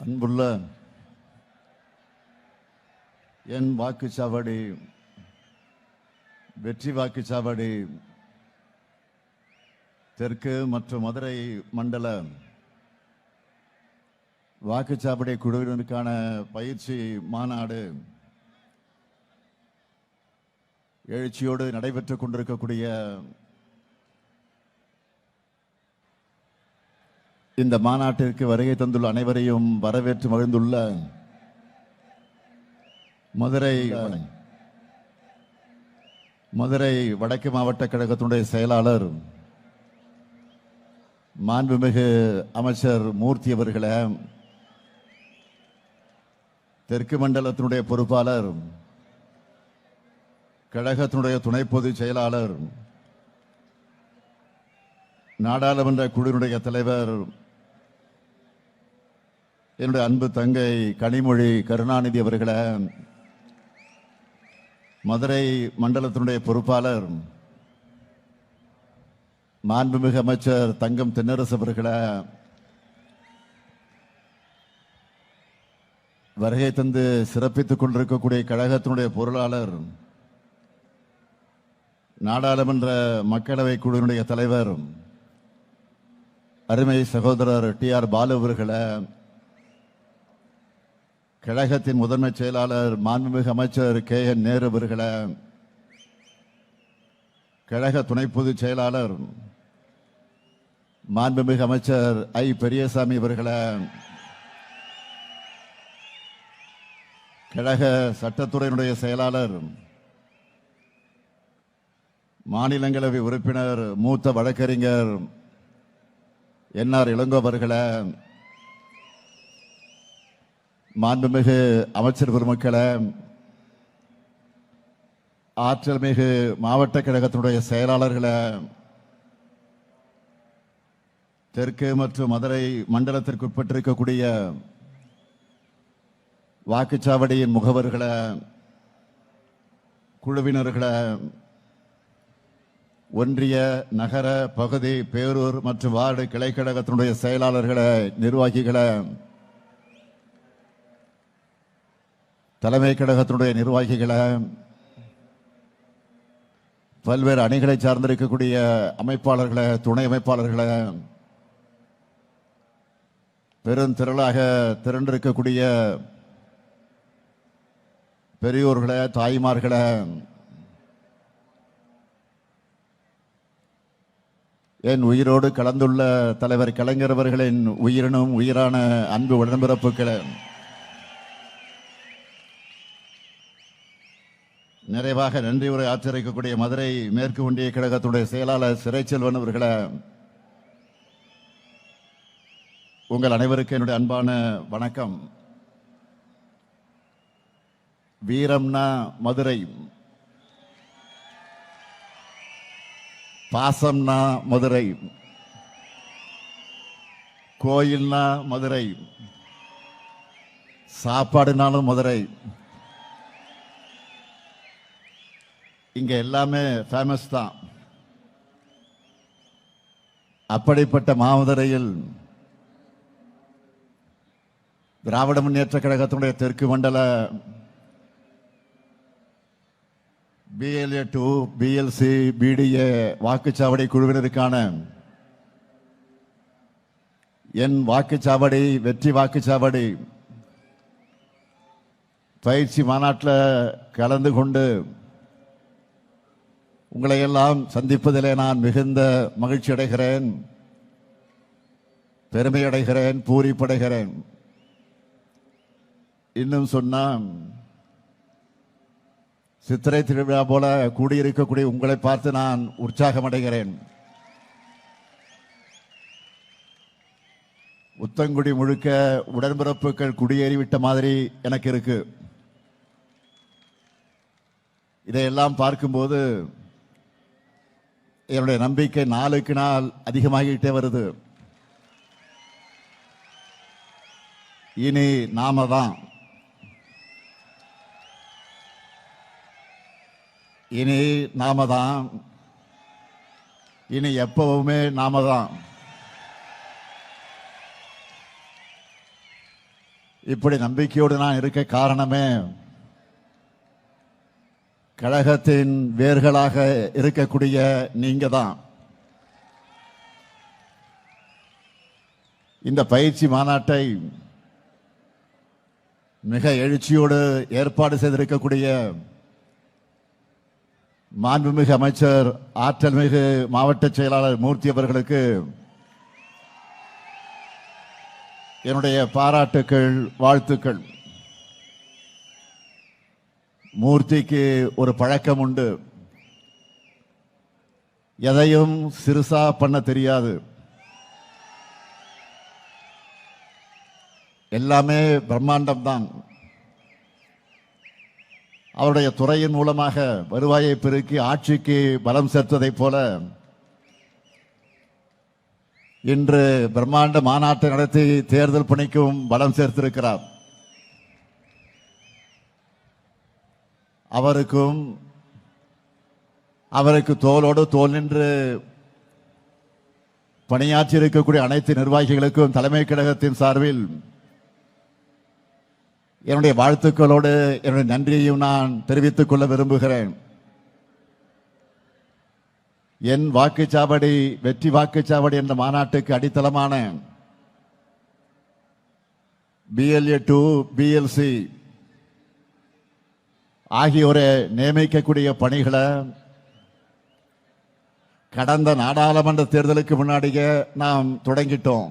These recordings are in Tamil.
அன்புள்ள என் வாக்குச்சாவடி வெற்றி வாக்குச்சாவடி தெற்கு மற்றும் மதுரை மண்டல வாக்குச்சாவடி குழுவினருக்கான பயிற்சி மாநாடு எழுச்சியோடு நடைபெற்றுக் கொண்டிருக்கக்கூடிய இந்த மாநாட்டிற்கு வருகை தந்துள்ள அனைவரையும் வரவேற்று மகிழ்ந்துள்ள மதுரை வடக்கு மாவட்ட கழகத்தினுடைய செயலாளர் மாண்புமிகு அமைச்சர் மூர்த்தி அவர்களே, தெற்கு மண்டலத்தினுடைய பொறுப்பாளர் கழகத்தினுடைய துணை பொதுச் செயலாளர் நாடாளுமன்ற குழுவினுடைய தலைவர் என்னுடைய அன்பு தங்கை கனிமொழி கருணாநிதி அவர்களே, மதுரை மண்டலத்தினுடைய பொறுப்பாளர் மாண்புமிகு அமைச்சர் தங்கம் தென்னரசு அவர்களே, வருகை தந்து சிறப்பித்துக் கொண்டிருக்கக்கூடிய கழகத்தினுடைய பொருளாளர் நாடாளுமன்ற மக்களவை குழுவினுடைய தலைவர் அருமை சகோதரர் டி.ஆர். பாலு அவர்களே, கழகத்தின் முதன்மை செயலாளர் மாண்புமிகு அமைச்சர் கே.என். நேரு அவர்களே, கழக துணை பொதுச் செயலாளர் மாண்புமிகு அமைச்சர் ஐ. பெரியசாமி அவர்களே, கழக சட்டத்துறையினுடைய செயலாளர் மாநிலங்களவை உறுப்பினர் மூத்த வழக்கறிஞர் என்.ஆர். இளங்கோ அவர்களே, மாண்புமிகு அமைச்சர் பெருமக்களே, ஆற்றல் மிகு மாவட்ட கழகத்தினுடைய செயலாளர்களே, தெற்கு மற்றும் மதுரை மண்டலத்திற்கு உட்பட்டிருக்கக்கூடிய வாக்குச்சாவடியின் முகவர்களே, குழுவினர்களே, ஒன்றிய நகர பகுதி பேரூர் மற்றும் வார்டு கிளைக்கழகத்தினுடைய செயலாளர்களே, நிர்வாகிகளே, தலைமை கழகத்தினுடைய நிர்வாகிகளே, பல்வேறு அணிகளை சார்ந்திருக்கக்கூடிய அமைப்பாளர்களே, துணை அமைப்பாளர்களே, பெருந்திரளாக திரண்டிருக்கக்கூடிய பெரியோர்களே, தாய்மார்களே, என் உயிரோடு கலந்துள்ள தலைவர் கலைஞர் அவர்களின் உயிரினும் உயிரான அன்பு உடன்பிறப்புகளே, நிறைவாக நன்றி உரை ஆச்சரிக்கக்கூடிய மதுரை மேற்கு ஒன்றிய கழகத்துடைய செயலாளர் சிறைச்செல்வன் அவர்களே, உங்கள் அனைவருக்கு என்னுடைய அன்பான வணக்கம். வீரம்னா மதுரை, பாசம்னா மதுரை, கோயில்னா மதுரை, சாப்பாடுனாலும் மதுரை, இங்க எல்லாமே ஃபேமஸ் தான். அப்படிப்பட்ட மாமதுரையில் திராவிட முன்னேற்ற கழகத்தினுடைய தெற்கு மண்டல BLA 2 BLC BDA வாக்குச்சாவடி குழுவினருக்கான என் வாக்குச்சாவடி வெற்றி வாக்குச்சாவடி பயிற்சி மாநாட்டில் கலந்து கொண்டு உங்களை எல்லாம் சந்திப்பதிலே நான் மிகுந்த மகிழ்ச்சி அடைகிறேன், பெருமை அடைகிறேன், பூரிப்படைகிறேன். இன்னும் சொன்னால் சித்திரை திருவிழா போல கூடியிருக்கக்கூடிய உங்களை பார்த்து நான் உற்சாகம் அடைகிறேன். உத்தங்குடி முழுக்க உடன்பிறப்புகள் குடியேறிவிட்ட மாதிரி எனக்கு இருக்கு. இதையெல்லாம் பார்க்கும்போது என்னுடைய நம்பிக்கை நாளுக்கு நாள் அதிகமாகிட்டே வருது. இனி நாம தான், இனி நாம தான், இனி எப்பவுமே நாம தான். இப்படி நம்பிக்கையோடு நான் இருக்க காரணமே கழகத்தின் வேர்களாக இருக்கக்கூடிய நீங்க தான். இந்த பயிற்சி மாநாட்டை மிக எழுச்சியோடு ஏற்பாடு செய்திருக்கக்கூடிய மாண்புமிகு அமைச்சர் ஆற்றல்மிகு மாவட்ட செயலாளர் மூர்த்தி அவர்களுக்கு என்னுடைய பாராட்டுக்கள், வாழ்த்துக்கள். மூர்த்திக்கு ஒரு பழக்கம் உண்டு, எதையும் சிறுசா பண்ண தெரியாது, எல்லாமே பிரம்மாண்டம் தான். அவருடைய துறையின் மூலமாக வருவாயை பெருக்கி ஆட்சிக்கு பலம் சேர்த்ததைப் போல இன்று பிரம்மாண்ட மாநாட்டை நடத்தி தேர்தல் பணிக்கும் பலம் சேர்த்திருக்கிறார். அவருக்கு தோளோடு தோள் நின்று பணியாற்றி இருக்கக்கூடிய அனைத்து நிர்வாகிகளுக்கும் தலைமை கழகத்தின் சார்பில் என்னுடைய வாழ்த்துக்களோடு என்னுடைய நன்றியையும் நான் தெரிவித்துக் கொள்ள விரும்புகிறேன். என் வாக்குச்சாவடி வெற்றி வாக்குச்சாவடி என்ற மாநாட்டுக்கு அடித்தளமான BLA 2 BLC ஆகியோரை நியமிக்கக்கூடிய பணிகளை கடந்த நாடாளுமன்ற தேர்தலுக்கு முன்னாடியே நாம் தொடங்கிட்டோம்.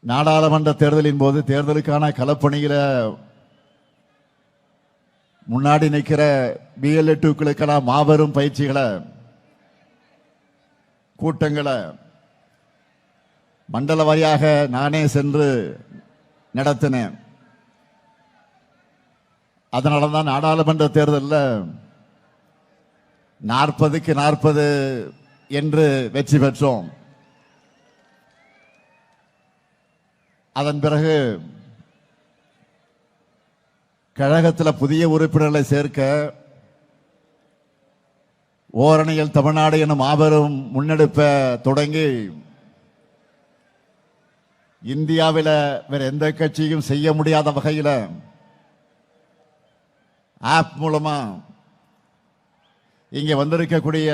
நாடாளுமன்ற தேர்தலின் போது தேர்தலுக்கான களப்பணியில முன்னாடி நிற்கிற BLA 2க்களுக்கான மாபெரும் பயிற்சிகளை, கூட்டங்களை மண்டல வாரியாக நானே சென்று நடத்தினேன். அதனாலதான் நாடாளுமன்ற தேர்தலில் 40க்கு 40 என்று வெற்றி பெற்றோம். அதன் பிறகு கழகத்தில் புதிய உறுப்பினர்களை சேர்க்க ஓரணியில் தமிழ்நாடு எனும் மாபெரும் முன்னெடுப்பை தொடங்கி இந்தியாவில் வேற எந்த கட்சியும் செய்ய முடியாத வகையில் ஆப் மூலமா இங்கே வந்திருக்கக்கூடிய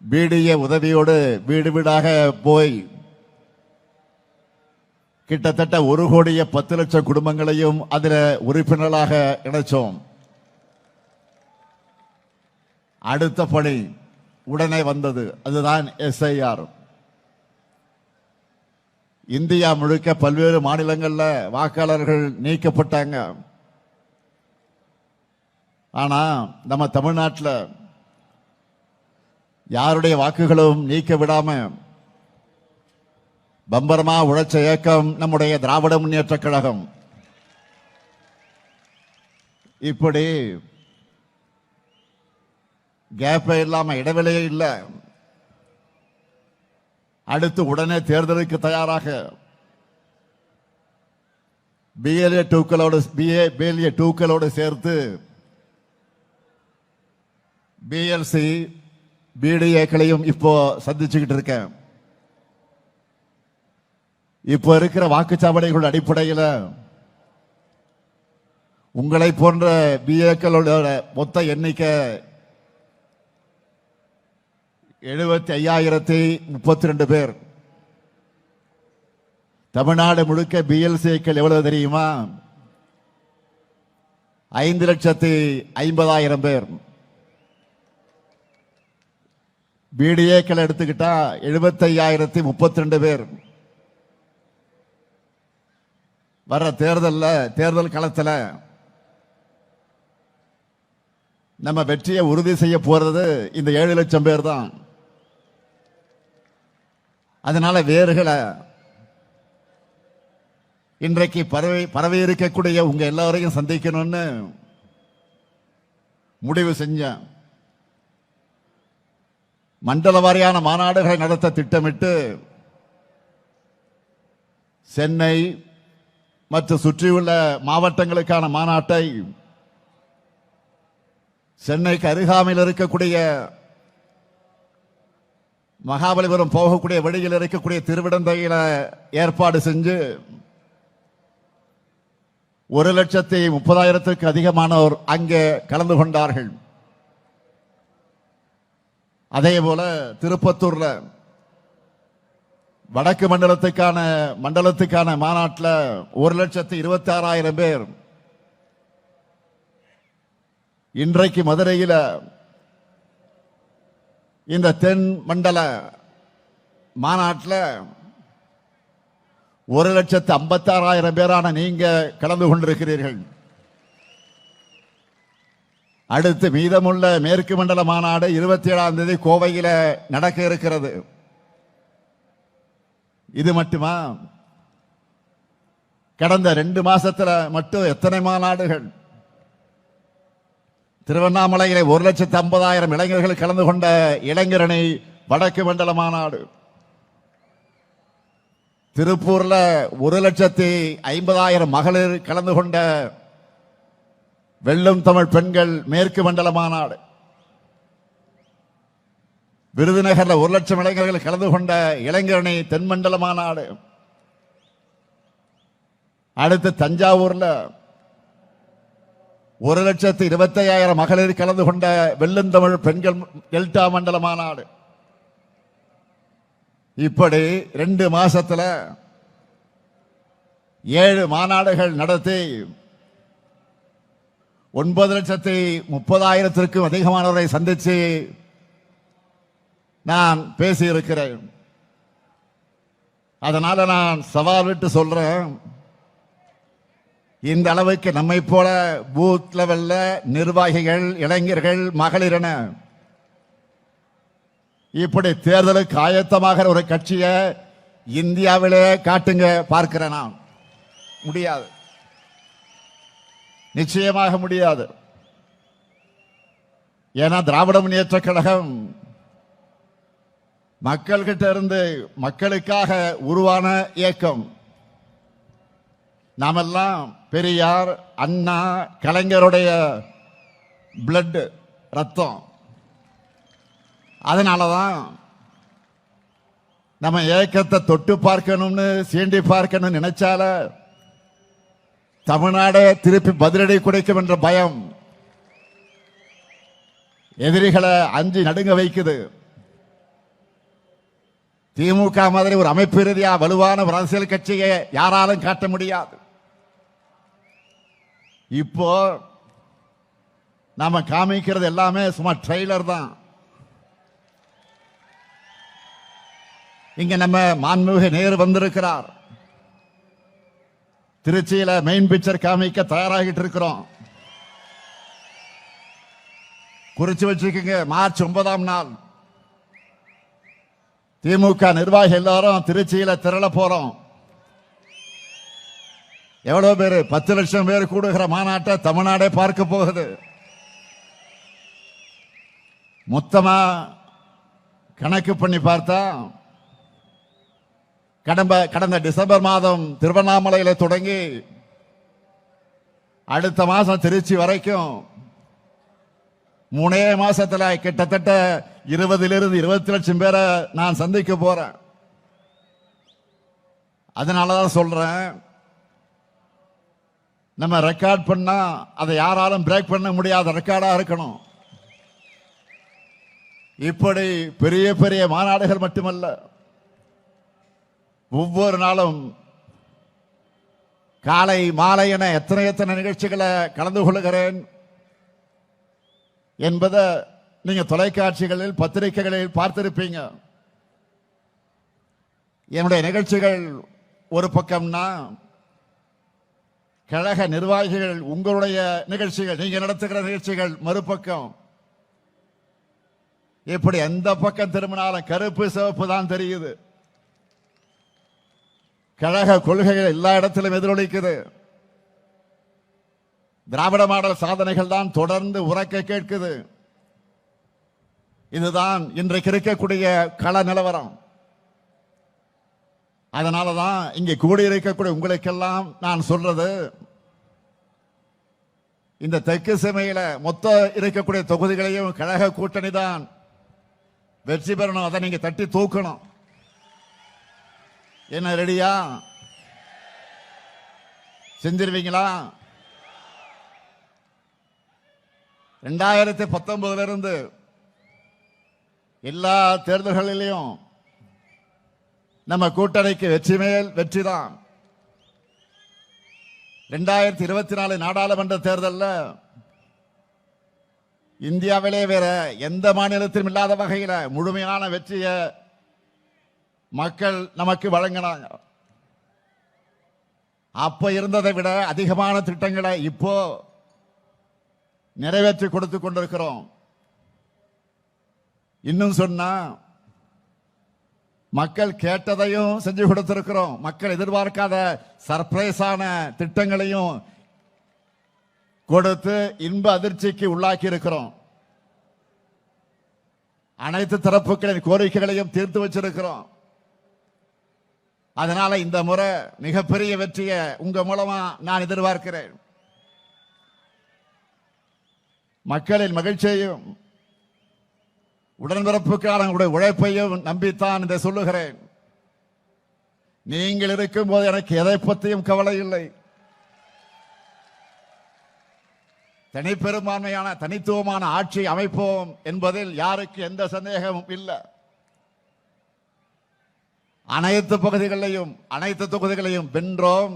BDA உதவியோடு வீடு வீடாக போய் கிட்டத்தட்ட 1,10,00,000 குடும்பங்களையும் அதில் உறுப்பினர்களாக இணைச்சோம். அடுத்த பணி உடனே வந்தது, அதுதான் SIR. இந்தியா முழுக்க பல்வேறு மாநிலங்களில் வாக்காளர்கள் நீக்கப்பட்டாங்க. ஆனா நம்ம தமிழ்நாட்டில் யாருடைய வாக்குகளும் நீக்க விடாம பம்பரமா உழைச்ச இயக்கம் நம்முடைய திராவிட முன்னேற்ற கழகம். இப்படி கேப்பே இல்லாம, இடைவெளியே இல்லை. அடுத்து உடனே தேர்தலுக்கு தயாராக BLA 2க்களோடு சேர்த்து BLC BDAக்களையும் இப்போ சந்திச்சுக்கிட்டு இருக்கேன். இப்போ இருக்கிற வாக்குச்சாவடிகளோட அடிப்படையில் உங்களை போன்ற BAக்களோட மொத்த எண்ணிக்கை 75,032 பேர். தமிழ்நாடு முழுக்க BLCக்கள் எவ்வளவு தெரியுமா? 5,50,000 பேர். BDAக்கள் எடுத்துக்கிட்டா 75,032 பேர். வர தேர்தல் களத்தில் நம்ம வெற்றியை உறுதி செய்ய போறது இந்த 7 லட்சம் பேர் தான். அதனால வேர்களை இன்றைக்கு பரவி இருக்கக்கூடிய உங்க எல்லாரையும் சந்திக்கணும்னு முடிவு செஞ்சேன். மண்டல வாரியான மாநாடுகளை நடத்த திட்டமிட்டு சென்னை மற்றும் சுற்றியுள்ள மாவட்டங்களுக்கான மாநாட்டை சென்னைக்கு அருகாமையில் இருக்கக்கூடிய மகாபலிபுரம் போகக்கூடிய வழியில் இருக்கக்கூடிய திருவிடந்தையில ஏற்பாடு செஞ்சு 1,30,000க்கு அதிகமானோர் அங்கே கலந்து கொண்டார்கள். அதே போல திருப்பத்தூர்ல வடக்கு மண்டலத்துக்கான மாநாட்டில் 1,26,000 பேர். இன்றைக்கு மதுரையில் இந்த தென் மண்டல மாநாட்டில் 1,56,000 பேரான நீங்க கலந்து கொண்டிருக்கிறீர்கள். அடுத்து மீதமுள்ள மேற்கு மண்டல மாநாடு 27ஆம் தேதி கோவையில் நடக்க இருக்கிறது. இது மட்டுமா? கடந்த 2 மாசத்துல மட்டும் எத்தனை மாநாடுகள்! திருவண்ணாமலையிலே 1,50,000 இளைஞர்கள் கலந்து கொண்ட இளைஞரணி வடக்கு மண்டல மாநாடு. திருப்பூர்ல 1,50,000 மகளிர் கலந்து கொண்ட வெல்லும் தமிழ் பெண்கள் மேற்கு மண்டல மாநாடு. விருதுநகர்ல 1,00,000 இளைஞர்கள் கலந்து கொண்ட இளைஞரணி தென்மண்டல மாநாடு. அடுத்து தஞ்சாவூர்ல 1,25,000 மகளிர் கலந்து கொண்ட வெள்ளுந்தமிழ் பெண்கள் டெல்டா மண்டல மாநாடு. இப்படி 2 மாசத்துல 7 மாநாடுகள் நடத்தி 9,30,000க்கும் அதிகமானவரை சந்திச்சு நான் பேசியிருக்கிறேன். அதனால நான் சவால் விட்டு சொல்றேன், இந்த அளவுக்கு நம்மை போல பூத் லெவல்ல நிர்வாகிகள், இளைஞர்கள், மகளிரென இப்படி தேர்தலுக்கு ஆயத்தமாக ஒரு கட்சியை இந்தியாவிலே காட்டுங்க பார்க்கிறேன். நான் முடியாது, நிச்சயமாக முடியாது. ஏன்னா திராவிட முன்னேற்ற கழகம் மக்கள்கிட்ட இருந்து மக்களுக்காக உருவான இயக்கம். நாமெல்லாம் பெரியார், அண்ணா, கலைஞருடைய பிளட், ரத்தம். அதனாலதான் நம்ம இயக்கத்தை தொட்டு பார்க்கணும்னு, சீண்டி பார்க்கணும்னு நினைச்சால தமிழ்நாடே திருப்பி பதிலடி குடைக்கும் என்ற பயம் எதிரிகளை அஞ்சி நடுங்க வைக்குது. திமுக மாதிரி ஒரு அமைப்பு ரீதியா வலுவான ஒரு அரசியல் கட்சியை யாராலும் காட்ட முடியாது. இப்போ நாம காமிக்கிறது எல்லாமே சும்மா ட்ரெய்லர் தான். இங்க நம்ம மாண்புமிகு நேரு வந்திருக்கிறார். திருச்சியில மெயின் பிக்சர் காமிக்க தயாராகிட்டு இருக்கிறோம். குறிச்சு வச்சுக்கோங்க, மார்ச் 9ஆம் நாள் திமுக நிர்வாகி எல்லாரும் திருச்சியில திரள போறோம். எவ்வளவு பேரு? 10 லட்சம் பேர் கூடுகிற மாநாட்டை தமிழ்நாடே பார்க்க போகுது. மொத்தமா கணக்கு பண்ணி பார்த்தா கடந்த டிசம்பர் மாதம் திருவண்ணாமலையில தொடங்கி அடுத்த மாசம் திருச்சி வரைக்கும் 3 மாசத்துல கிட்டத்தட்ட 20 லட்சம் பேரை நான் சந்திக்க போறேன். அதனாலதான் சொல்றேன், நம்ம ரெக்கார்ட் பண்ணா அதை யாராலும் பிரேக் பண்ண முடியாத ரெக்கார்டா இருக்கணும். இப்படி பெரிய பெரிய மாநாடுகள் மட்டுமல்ல, ஒவ்வொரு நாளும் காலை மாலை என எத்தனை நிகழ்ச்சிகளை கலந்து கொள்கிறேன் என்பதை நீங்க தொலைக்காட்சிகளில், பத்திரிகைகளில் பார்த்திருப்பீங்க. என்னுடைய நிகழ்ச்சிகள் ஒரு பக்கம்னா, கழக நிர்வாகிகள் உங்களுடைய நிகழ்ச்சிகள், நீங்க நடத்துகிற நிகழ்ச்சிகள் மறுபக்கம். இப்படி எந்த பக்கம் திரும்பினாலும் கருப்பு சிவப்பு தான் தெரியுது. கழக கொள்கைகள் எல்லா இடத்திலும் எதிரொலிக்குது. திராவிட மாடல் சாதனைகள் தான் தொடர்ந்து உரக்க கேட்குது. இதுதான் இன்றைக்கு இருக்கக்கூடிய கள நிலவரம். அதனாலதான் இங்கே கூடியிருக்கக்கூடிய உங்களுக்கெல்லாம் நான் சொல்றது, இந்த தெற்கு சீமையில மொத்த இருக்கக்கூடிய தொகுதிகளையும் கழக கூட்டணி தான் வெற்றி பெறணும். அதை நீங்க தட்டி தூக்கணும். என்ன ரெடியா? செஞ்சிருவீங்களா? 2019 இருந்து எல்லா தேர்தல்களிலும் நம்ம கூட்டணிக்கு வெற்றி மேல் வெற்றி தான். 2024 நாடாளுமன்ற தேர்தலில் இந்தியாவிலே வேற எந்த மாநிலத்திலும் இல்லாத வகையில் முழுமையான வெற்றியை மக்கள் நமக்கு வழங்கினாங்க. அப்ப இருந்ததை விட அதிகமான திட்டங்களை இப்போ நிறைவேற்றி கொடுத்து கொண்டிருக்கிறோம். இன்னும் சொன்னா மக்கள் கேட்டதையும் செஞ்சு கொடுத்திருக்கிறோம். மக்கள் எதிர்பார்க்காத சர்ப்ரைஸான திட்டங்களையும் கொடுத்து இன்ப அதிர்ச்சிக்கு உள்ளாக்கி இருக்கிறோம். அனைத்து தரப்புகளின் கோரிக்கைகளையும் தீர்த்து வச்சிருக்கிறோம். அதனால இந்த முறை மிகப்பெரிய வெற்றியை உங்க மூலமா நான் எதிர்பார்க்கிறேன். மக்களின் மகிழ்ச்சியையும் உடன்பிறப்புக்கான உழைப்பையும் நம்பித்தான் இதை சொல்லுகிறேன். நீங்கள் இருக்கும் போது எனக்கு எதை பற்றியும் கவலை இல்லை. தனிப்பெரும்பான்மையான தனித்துவமான ஆட்சி அமைப்போம் என்பதில் யாருக்கு எந்த சந்தேகமும் இல்லை. அனைத்து பகுதிகளையும் அனைத்து தொகுதிகளையும் வென்றோம்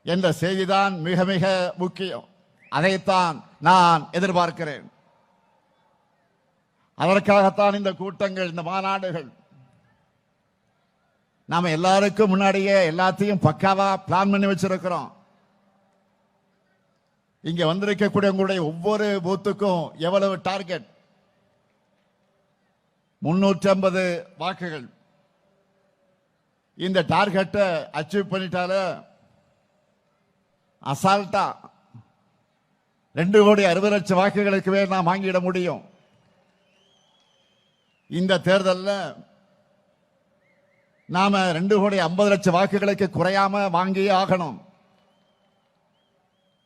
என்ற செய்திதான் மிக மிக முக்கியம். அதைத்தான் நான் எதிர்பார்க்கிறேன். அதற்காகத்தான் இந்த கூட்டங்கள், இந்த மாநாடுகள். நாம எல்லாருக்கும் முன்னாடியே எல்லாத்தையும் பக்காவா பிளான் பண்ணி வச்சிருக்கிறோம். இங்க வந்திருக்கக்கூடிய உங்களுடைய ஒவ்வொரு பூத்துக்கும் எவ்வளவு டார்கெட்? 350 வாக்குகள். இந்த டார்கெட்டை அச்சீவ் பண்ணிட்டால அசால்ட்டா 2,60,00,000 வாக்குகளுக்கு நாம் வாங்கிட முடியும். இந்த தேர்தலில் நாம 2,50,00,000 வாக்குகளுக்கு குறையாம வாங்கியே ஆகணும்.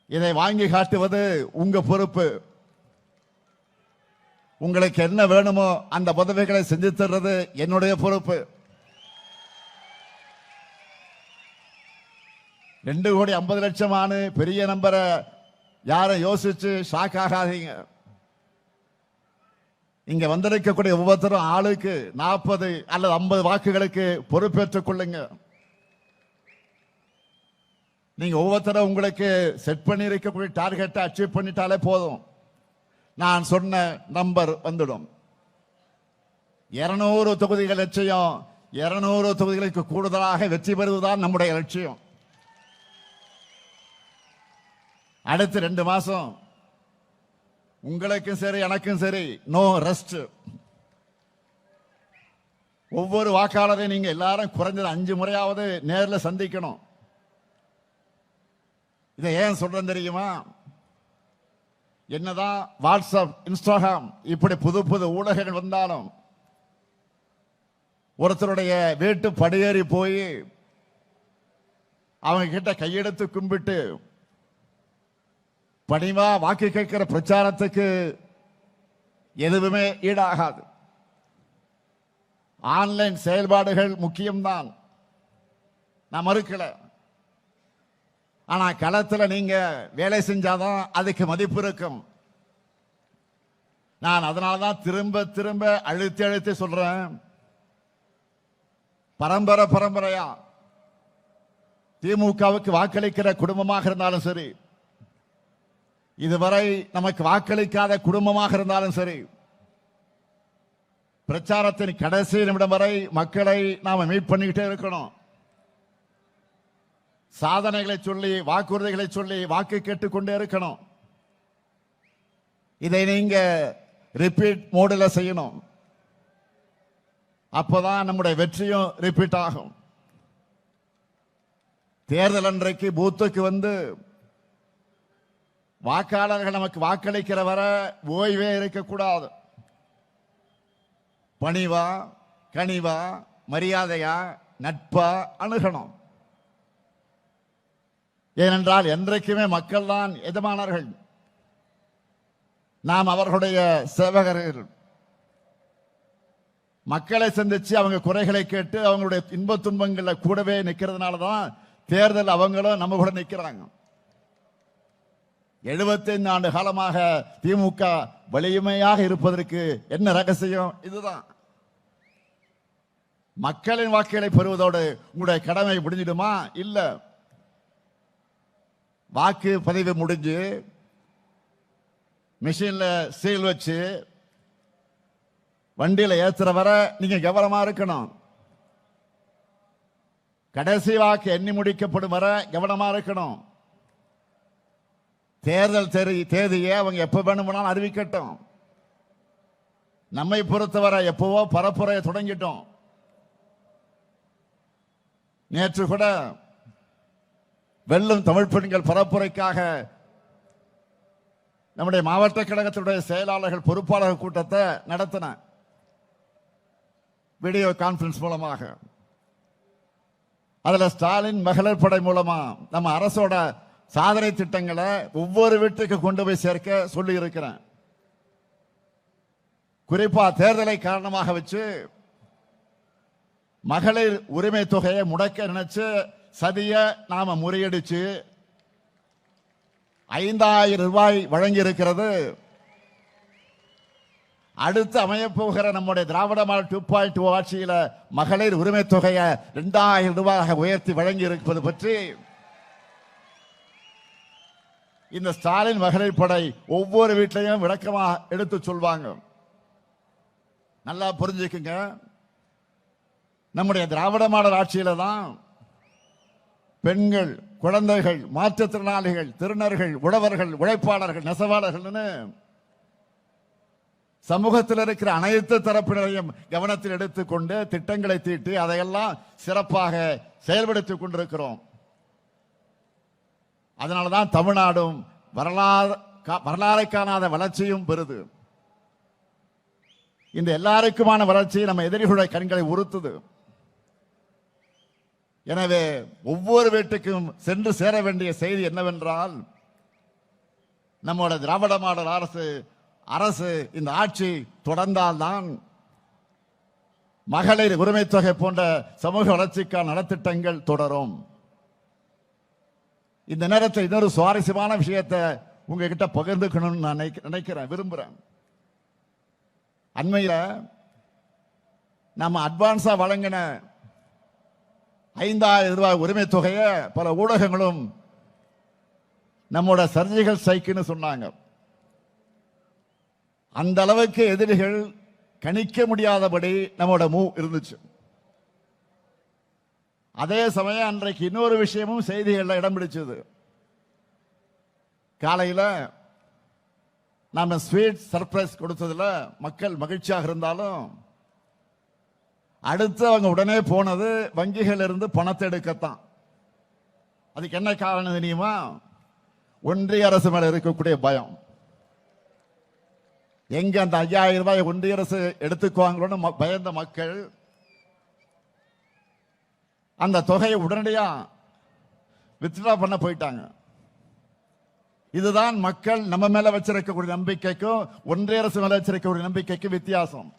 இதை வாங்கி காட்டுவது உங்க பொறுப்பு. உங்களுக்கு என்ன வேணுமோ அந்த பதவிகளை செஞ்சு தர்றது என்னுடைய பொறுப்பு. 2,50,00,000 பெரிய நம்பரை யாரை யோசிச்சு ஷாக் ஆகாதீங்க. இங்க வந்திருக்கக்கூடிய ஒவ்வொருத்தரும் ஆளுக்கு 40 அல்லது 50 வாக்குகளுக்கு பொறுப்பேற்றுக் கொள்ளுங்க. நீங்க ஒவ்வொருத்தரும் உங்களுக்கு செட் பண்ணி இருக்கக்கூடிய டார்கெட்டை அச்சீவ் பண்ணிட்டாலே போதும். நான் சொன்ன நம்பர் வந்துடும். 200 தொகுதிகள் லட்சியம். 200 தொகுதிகளுக்கு கூடுதலாக வெற்றி பெறுவதுதான் நம்முடைய லட்சியம். அடுத்த 2 மாசம் உங்களுக்கும் சரி எனக்கும் சரி நோ ரெஸ்ட். ஒவ்வொரு வாக்காளரையும் நீங்க எல்லாரும் குறைஞ்சது 5 முறையாவது நேரில் சந்திக்கணும். இதை ஏன் சொல்றேன் தெரியுமா? என்னதான் வாட்ஸ்அப், இன்ஸ்டாகிராம் இப்படி புது புது ஊடகங்கள் வந்தாலும் ஒருத்தருடைய வீட்டு படியேறி போய் அவங்க கிட்ட கையெடுத்து கும்பிட்டு பணிவா வாக்கு கேட்கிற பிரச்சாரத்துக்கு எதுவுமே ஈடாகாது. ஆன்லைன் செயல்பாடுகள் முக்கியம்தான், நான் மறுக்கல. ஆனா களத்துல நீங்க வேலை செஞ்சாதான் அதுக்கு மதிப்பு இருக்கும். நான் அதனாலதான் திரும்ப திரும்ப அழுத்தி அழுத்தி சொல்றேன். பரம்பரையா திமுகவுக்கு வாக்களிக்கிற குடும்பமாக இருந்தாலும் சரி, இதுவரை நமக்கு வாக்களிக்காத குடும்பமாக இருந்தாலும் சரி, பிரச்சாரத்தின் கடைசி நிமிடம் வரை மக்களை நாம மீட் பண்ணிக்கிட்டே இருக்கணும். சாதனைகளை சொல்லி, வாக்குறுதிகளை சொல்லி வாக்கு கேட்டுக்கொண்டே இருக்கணும். இதை நீங்க ரிப்பீட் மோடில் செய்யணும். அப்பதான் நம்முடைய வெற்றியும் ரிப்பீட் ஆகும். தேர்தல் அன்றைக்கு பூத்துக்கு வந்து வாக்காளர்கள் நமக்கு வாக்களிக்கிற வரை ஓய்வே இருக்கக்கூடாது. பணிவா, கனிவா, மரியாதையா, நட்பா அணுகணும். ஏனென்றால் என்றைக்குமே மக்கள் தான் எஜமானர்கள், நாம் அவர்களுடைய சேவகர்கள். மக்களை சந்திச்சு அவங்க குறைகளை கேட்டு அவங்களுடைய இன்ப துன்பங்கள்ல கூடவே நிக்கிறதுனாலதான் தேர்தல் அவங்களும் நம்ம கூட நிக்கிறாங்க. 75 ஆண்டு காலமாக திமுக வலிமையாக இருப்பதற்கு என்ன ரகசியம்? இதுதான். மக்களின் வாக்குகளை பெறுவதோடு உங்களுடைய கடமை முடிஞ்சிடுமா? இல்ல. வாக்கு பதிவு முடிஞ்சு மிஷின்ல சீல் வச்சு வண்டியில ஏத்துற வர நீங்க கவனமா இருக்கணும். கடைசி வாக்கு எண்ணி முடிக்கப்படும் வர கவனமா இருக்கணும். தேர்தல் தேதியை அவங்க எப்ப வேணும்னாலும் அறிவிக்கட்டும். நம்மை பொறுத்தவரை எப்பவோ பரப்புரையை தொடங்கிட்டோம். நேற்று கூட வெல்லும் தமிழ் பெண்கள் பரப்புரைக்காக நம்முடைய மாவட்ட கழகத்தினுடைய செயலாளர்கள் பொறுப்பாளர்கள் கூட்டத்தை நடத்தின வீடியோ கான்பரன்ஸ் மூலமாக. அதுல ஸ்டாலின் மகளிர் படை மூலமா நம்ம அரசோட சாதனை திட்டங்களை ஒவ்வொரு வீட்டுக்கு கொண்டு போய் சேர்க்க சொல்லி இருக்கிறேன். குறிப்பா தேர்தலை காரணமாக வச்சு மகளிர் உரிமை தொகையை முடக்க நினைச்சு சதிய நாம முறியடிச்சு 5000 ரூபாய் வழங்கி இருக்கிறது. அடுத்து அமையப்போகிற நம்முடைய திராவிட மாடல் 2.0 ஆட்சியில மகளிர் உரிமை தொகையை 2000 ரூபாயாக உயர்த்தி வழங்கி இருப்பது பற்றி இந்த ஸ்டாலின் மகளிர் படை ஒவ்வொரு வீட்டிலையும் விளக்கமா எடுத்து சொல்வாங்க. நல்லா புரிஞ்சுக்குங்க. நம்முடைய திராவிட மாடல் ஆட்சியில தான் பெண்கள், குழந்தைகள், மாற்றுத்திறனாளிகள், திருநர்கள், உழவர்கள், உழைப்பாளர்கள், நெசவாளர்கள்னு சமூகத்தில் இருக்கிற அனைத்து தரப்பினரையும் கவனத்தில் எடுத்துக்கொண்டு திட்டங்களை தீட்டி அதையெல்லாம் சிறப்பாக செயல்படுத்திக் கொண்டிருக்கிறோம். அதனாலதான் தமிழ்நாடும் வரலாறு காணாத வளர்ச்சியும் பெறுது. இந்த எல்லாருக்குமான வளர்ச்சி நம்ம எதிரிகளுடைய கண்களை உறுத்துது. எனவே ஒவ்வொரு வீட்டுக்கும் சென்று சேர வேண்டிய செய்தி என்னவென்றால், நம்மோட திராவிட மாடல் அரசு இந்த ஆட்சி தொடர்ந்தால்தான் மகளிர் உரிமை தொகை போன்ற சமூக வளர்ச்சிக்கான நலத்திட்டங்கள் தொடரும். இந்த நேரத்தில் இன்னொரு சுவாரஸ்யமான விஷயத்தை உங்ககிட்ட பகிர்ந்துக்கணும்னு நான் நினைக்கிறேன், விரும்புறேன். அண்மையில நம்ம அட்வான்ஸா வழங்கின 5000 ரூபாய் உரிமை தொகையை பல ஊடகங்களும் நம்மோட சர்ஜிக்கல் ஸ்ட்ரைக்குன்னு சொன்னாங்க. அந்த அளவுக்கு எதிரிகள் கணிக்க முடியாதபடி நம்மோட மூவ் இருந்துச்சு. அதே சமயம் அன்றைக்கு இன்னொரு விஷயமும் செய்திகள்ல இடம் பிடிச்சது. காலையில நாம ஸ்வீட் சர்ப்ரைஸ் கொடுத்ததுல மக்கள் மகிழ்ச்சியாக இருந்தாலும், அடுத்து அவங்க உடனே போனது வங்கிகள் இருந்து பணத்தை எடுக்கத்தான். அதுக்கு என்ன காரணம் தெரியுமா? ஒன்றிய அரசு மேல இருக்கக்கூடிய பயம். எங்க அந்த 5000 ரூபாய் ஒன்றிய அரசு எடுத்துக்குவாங்களோன்னு பயந்த மக்கள் அந்த தொகையை உடனடியா வித்ட்ரா பண்ண போயிட்டாங்க. இதுதான் மக்கள் நம்ம மேல வச்சிருக்கக்கூடிய நம்பிக்கைக்கும் ஒன்றிய அரசு மேல வச்சிருக்கக்கூடிய நம்பிக்கைக்கும் வித்தியாசம்.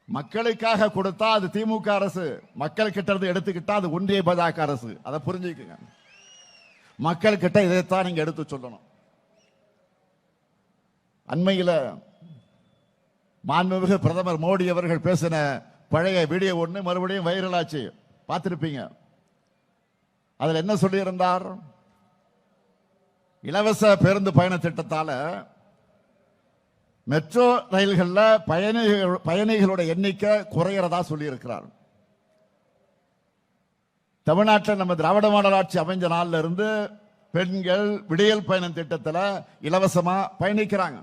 மக்களுக்காக கொடுத்தா அது திமுக அரசு, மக்கள் கிட்ட இருந்து எடுத்துக்கிட்டா அது ஒன்றிய பாஜக அரசு. அதை புரிஞ்சுக்குங்க. மக்கள் கிட்ட இதைத்தான் நீங்க எடுத்து சொல்லணும். அண்மையில் மாண்புமிகு பிரதமர் மோடி அவர்கள் பேசின பழைய வீடியோ ஒன்று மறுபடியும் வைரலாச்சு, பார்த்திருப்பீங்க. அதில் என்ன சொல்லியிருந்தார்? இலவச பேருந்து பயண திட்டத்தால மெட்ரோ ரயில்களில் பயணிகளோட எண்ணிக்கை குறைகிறதா சொல்லி இருக்கிறார். தமிழ்நாட்டில் நம்ம திராவிட மாடல் ஆட்சி அமைஞ்ச நாள்ல இருந்து பெண்கள் விடியல் பயணம் திட்டத்தில் இலவசமா பயணிக்கிறாங்க.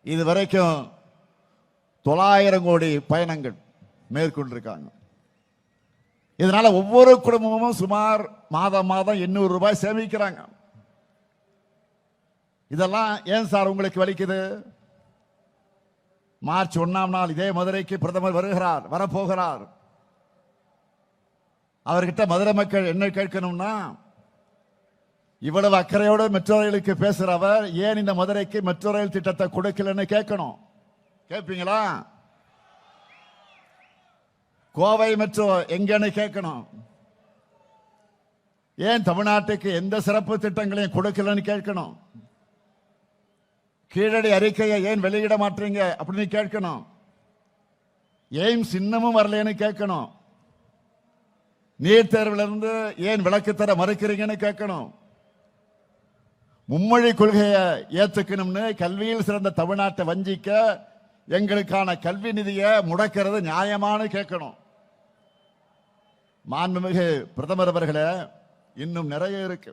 இது வரைக்கும் 900 கோடி பயணங்கள் மேற்கொண்டிருக்காங்க. இதனால ஒவ்வொரு குடும்பமும் சுமார் மாதம் 800 ரூபாய் சேமிக்கிறாங்க. இதெல்லாம் ஏன் சார் உங்களுக்கு வலிக்குது? மார்ச் 1ஆம் நாள் இதே மதுரைக்கு பிரதமர் வரப்போகிறார். அவர்கிட்ட மதுரை மக்கள் என்ன கேட்கணும்னா, இவ்வளவு அக்கறையோடு மெட்ரோ ரயிலுக்கு பேசுறவர் ஏன் இந்த மதுரைக்கு மெட்ரோ ரயில் திட்டத்தை கொடுக்கலன்னு கேட்கணும். கேட்பீங்களா? கோவை மெட்ரோ எங்கன்னு கேட்கணும். ஏன் தமிழ்நாட்டுக்கு எந்த சிறப்பு திட்டங்களையும் கொடுக்கலன்னு கேட்கணும். கீழடி அறிக்கையை ஏன் வெளியிட மாட்டீங்க அப்படின்னு கேட்கணும். எய்ம்ஸ் இன்னமும் வரலன்னு கேட்கணும். நீட் தேர்விலிருந்து ஏன் விலக்கு தர மறுக்கிறீங்கன்னு கேட்கணும். மும்மொழி கொள்கையை ஏத்துக்கணும்னு கல்வியில் சிறந்த தமிழ்நாட்டை வஞ்சிக்க எங்களுக்கான கல்வி நிதியை முடக்கிறது நியாயமானு கேட்கணும். மாண்புமிகு பிரதமர் அவர்களே, இன்னும் நிறைய இருக்கு.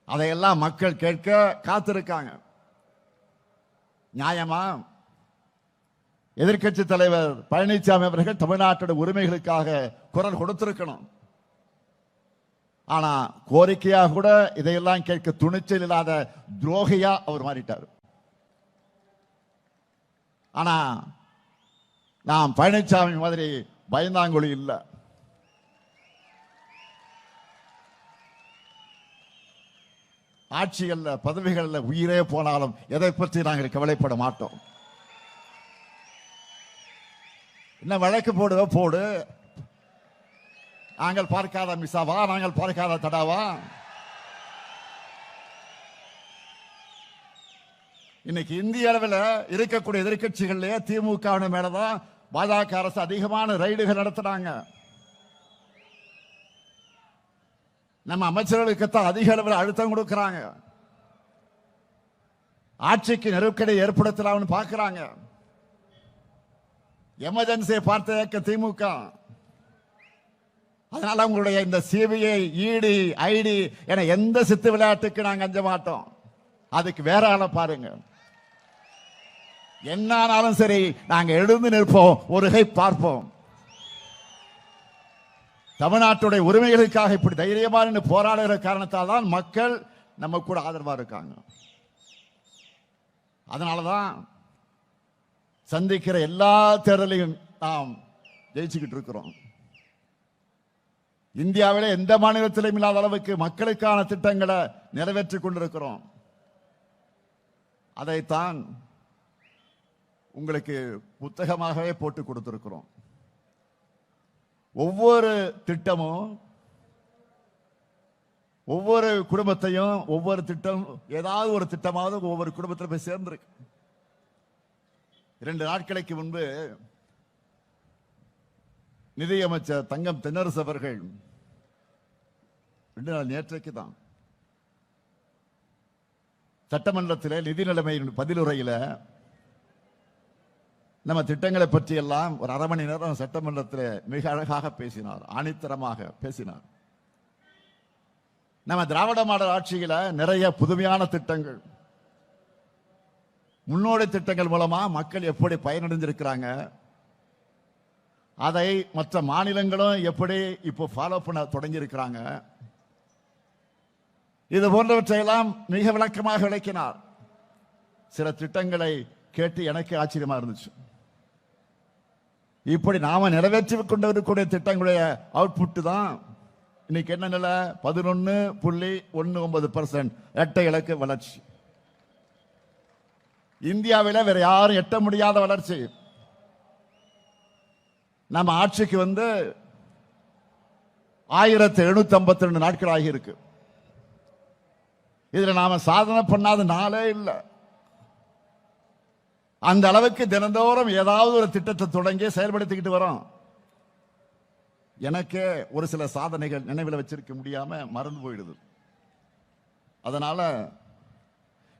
அதையெல்லாம் மக்கள் கேட்க காத்திருக்காங்க. நியாயமா? எதிர்க்கட்சி தலைவர் பழனிசாமி அவர்கள் தமிழ்நாட்டோட உரிமைகளுக்காக குரல் கொடுத்திருக்கணும். ஆனா கோரிக்கையா கூட இதையெல்லாம் கேட்க துணிச்சல் இல்லாத துரோகியா அவர் மாறிட்டார். ஆனா நாம் பழனிசாமி மாதிரி பயந்தாங்குழி இல்ல. ஆட்சிகள்ல பதவிகள்ல உயிரே போனாலும் எதை பற்றி நாங்கள் கவலைப்பட மாட்டோம். என்ன வழக்கு போடுவ போடு, நாங்கள் பார்க்காத மிஸ்ஸாவா, நாங்கள் பார்க்காத தடாவா? இன்னைக்கு இந்திய அளவில் இருக்கக்கூடிய எதிர்கட்சிகளிலே திமுக மேலதான் பாஜக அரசு அதிகமான ரைடுகள் நடத்துறாங்க. நம்ம அமைச்சர்களுக்குத்தான் அதிக அளவில் அழுத்தம் கொடுக்கிறாங்க. ஆட்சிக்கு நெருக்கடி ஏற்படுத்தலாம்னு பார்க்கிறாங்க. எமர்ஜென்சியை பார்த்த திமுக. அதனால உங்களுடைய இந்த சிபிஐ, இடி, ஐடி என எந்த சித்து விளையாட்டுக்கு நாங்க அஞ்ச மாட்டோம். அதுக்கு வேற ஆளை பாருங்க. என்னானாலும் சரி, நாங்க எழுந்து நிற்போம், ஒரு கை பார்ப்போம். தமிழ்நாட்டுடைய உரிமைகளுக்காக இப்படி தைரியமா நின்று போராடுகிற காரணத்தால் தான் மக்கள் நம்ம கூட ஆதரவா இருக்காங்க. அதனாலதான் சந்திக்கிற எல்லா தேர்தலையும் நாம் ஜெயிச்சுக்கிட்டு இருக்கிறோம். இந்தியாவிலே எந்த மாநிலத்திலும் இல்லாத அளவுக்கு மக்களுக்கான திட்டங்களை நிறைவேற்றிக் கொண்டிருக்கிறோம். அதைத்தான் உங்களுக்கு புத்தகமாகவே போட்டு கொடுத்திருக்கிறோம். ஒவ்வொரு திட்டமும் ஒவ்வொரு குடும்பத்தையும், ஒவ்வொரு திட்டம் ஏதாவது ஒரு திட்டமாவது ஒவ்வொரு குடும்பத்தில் போய் சேர்ந்திருக்கு. 2 நாட்களுக்கு முன்பு நிதியமைச்சர் தங்கம் தென்னரசு அவர்கள், 2 நாள் நேற்றைக்கு தான் சட்டமன்றத்தில் நிதி நிலைமையின் பதிலுரையில் நம்ம திட்டங்களை பற்றி எல்லாம் ஒரு அரை மணி நேரம் சட்டமன்றத்தில் மிக அழகாக பேசினார், ஆணித்தரமாக பேசினார். நம்ம திராவிட மாடல் ஆட்சியில நிறைய புதுமையான திட்டங்கள், முன்னோடி திட்டங்கள் மூலமா மக்கள் எப்படி பயனடைஞ்சிருக்கிறாங்க, அதை மற்ற மாநிலங்களும் எப்படி இப்போ ஃபாலோ பண்ண தொடங்கி இருக்கிறாங்க, இது போன்றவற்றையெல்லாம் மிக விளக்கமாக விளக்கினார். சில திட்டங்களை கேட்டு எனக்கு ஆச்சரியமா இருந்துச்சு. இப்படி நாம நிறைவேற்றி கொண்டிருக்கக்கூடிய திட்டங்களுடைய அவுட்புட் தான் இன்னைக்கு என்ன நிலை? 11.19% இரட்டை இலக்கு வளர்ச்சி. இந்தியாவில் வேற யாரும் எட்ட முடியாத வளர்ச்சி. நம்ம ஆட்சிக்கு 1752 நாட்கள் ஆகியிருக்கு. இதுல நாம சாதனை பண்ணாத நாளே இல்லை. அந்த அளவுக்கு தினந்தோறும் ஏதாவது ஒரு திட்டத்தை தொடங்கி செயல்படுத்திக்கிட்டு வரோம். எனக்கு ஒரு சில சாதனைகள் நினைவில் வச்சிருக்க முடியாம மறந்து போயிடுது. அதனால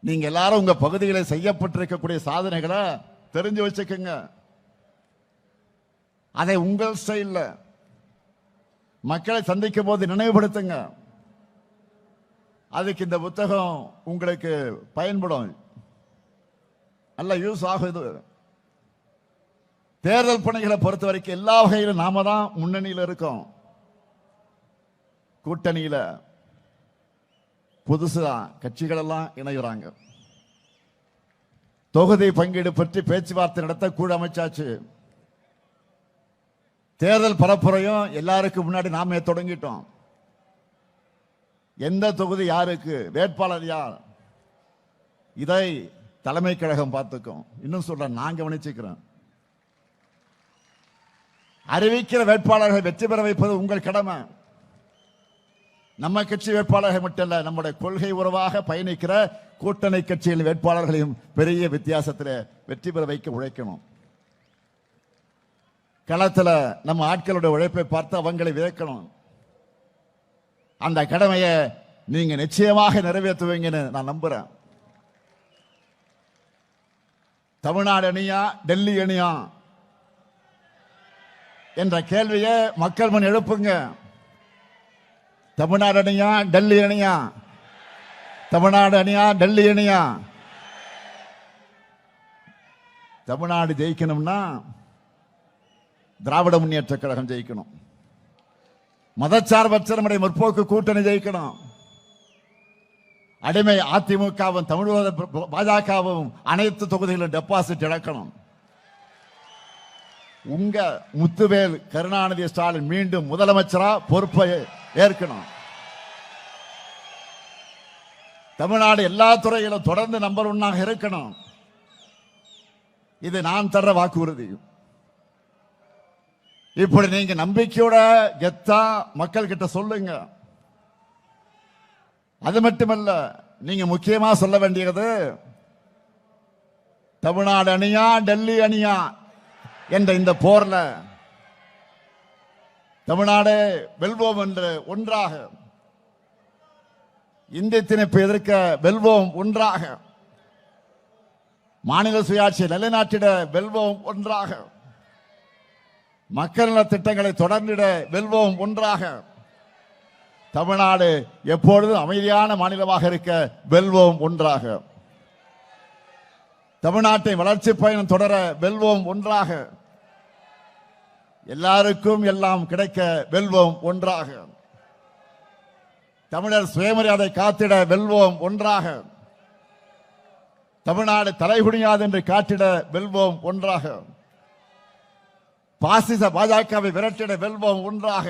நீங்க எல்லாரும் உங்க பகுதிகளில் செய்யப்பட்டிருக்கக்கூடிய சாதனைகளை தெரிஞ்சு வச்சுக்கோங்க. அதை உங்கள் ஸ்டைல்ல மக்களை சந்திக்கும் போது நினைவுபடுத்துங்க. அதுக்கு இந்த புத்தகம் உங்களுக்கு பயன்படும், நல்ல யூஸ் ஆகுது. தேர்தல் பணிகளை பொறுத்த வரைக்கும் எல்லா வகையிலும் நாம தான் முன்னணியில் இருக்கோம். கூட்டணியில புதுசா கட்சிகள் எல்லாம் இணைகிறாங்க. தொகுதி பங்கீடு பற்றி பேச்சுவார்த்தை நடத்த குழு அமைச்சாச்சு. தேர்தல் பரப்புரையும் எல்லாருக்கும் முன்னாடி நாமே தொடங்கிட்டோம். எந்த தொகுதி யாருக்கு, வேட்பாளர் யார், இதை தலைமை கழகம் பார்த்துக்கும். இன்னும் சொல்றேன், நான் கவனிச்சுக்கிறேன். அறிவிக்கிற வேட்பாளர்கள் வெற்றி பெற வைப்பது உங்கள் கடமை. நம்ம கட்சி வேட்பாளர்கள் மட்டும் இல்ல, நம்முடைய கொள்கை உறவாக பயணிக்கிற கூட்டணி கட்சியின் வேட்பாளர்களையும் பெரிய வித்தியாசத்தில் வெற்றி பெற வைக்க உழைக்கணும். களத்தில் நம்ம ஆட்களுடைய உழைப்பை பார்த்து அவங்களை விதைக்கணும். அந்த கடமையை நீங்க நிச்சயமாக நிறைவேற்றுவீங்கன்னு நான் நம்புறேன். தமிழ்நாடு அணியா டெல்லி அணியா என்ற கேள்வியை மக்கள் முன் எழுப்புங்க. தமிழ்நாடு அணியா டெல்லி அணியா? தமிழ்நாடு அணியா டெல்லி அணியா? தமிழ்நாடு ஜெயிக்கணும்னா திராவிட முன்னேற்ற கழகம் ஜெயிக்கணும். மதச்சார்பற்ற நம்முடைய முற்போக்கு கூட்டணி ஜெயிக்கணும். அடிமை அதிமுகவும் தமிழக பாஜகவும் அனைத்து தொகுதிகளிலும் டெபாசிட் இழக்கணும். உங்க முத்துவேல் கருணாநிதி ஸ்டாலின் மீண்டும் முதலமைச்சரா பொறுப்பை ஏற்கணும். தமிழ்நாடு எல்லா துறையிலும் தொடர்ந்து நம்பர் 1 இருக்கணும். இது நான் தர்ற வாக்குறுதி. இப்படி நீங்க நம்பிக்கையோட கெத்தா மக்கள் கிட்ட சொல்லுங்க. அது மட்டுமல்ல, நீங்க முக்கியமா சொல்ல வேண்டியது தமிழ்நாடு அணியா டெல்லி அணியா என்ற இந்த போர்ல தமிழ்நாடு வெல்வோம் என்று ஒன்றாக, இந்திய திணிப்பை எதிர்க்க வெல்வோம் ஒன்றாக, மாநில சுயாட்சியை நிலைநாட்டிட வெல்வோம் ஒன்றாக, மக்கள் நல திட்டங்களை தொடர்ந்திட வெல்வோம் ஒன்றாக, தமிழ்நாடு எப்பொழுதும் அமைதியான மாநிலமாக இருக்க வெல்வோம் ஒன்றாக, தமிழ்நாட்டை வளர்ச்சி பயணம் தொடர வெல்வோம் ஒன்றாக, எல்லாருக்கும் எல்லாம் கிடைக்க வெல்வோம் ஒன்றாக, தமிழர் சுயமரியாதை காத்திட வெல்வோம் ஒன்றாக, தமிழ்நாடு தலைகுனியாது என்று காட்டிட வெல்வோம் ஒன்றாக, பாசிச பாஜகவை விரட்டிட வெல்வோம் ஒன்றாக,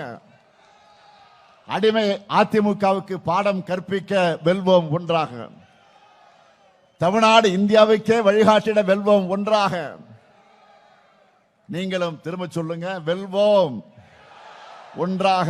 அடிமை அதிமுகவுக்கு பாடம் கற்பிக்க வெல்வோம் ஒன்றாக, தமிழ்நாடு இந்தியாவுக்கே வழிகாட்டிட வெல்வோம் ஒன்றாக. நீங்களும் திரும்ப சொல்லுங்க, வெல்வோம் ஒன்றாக.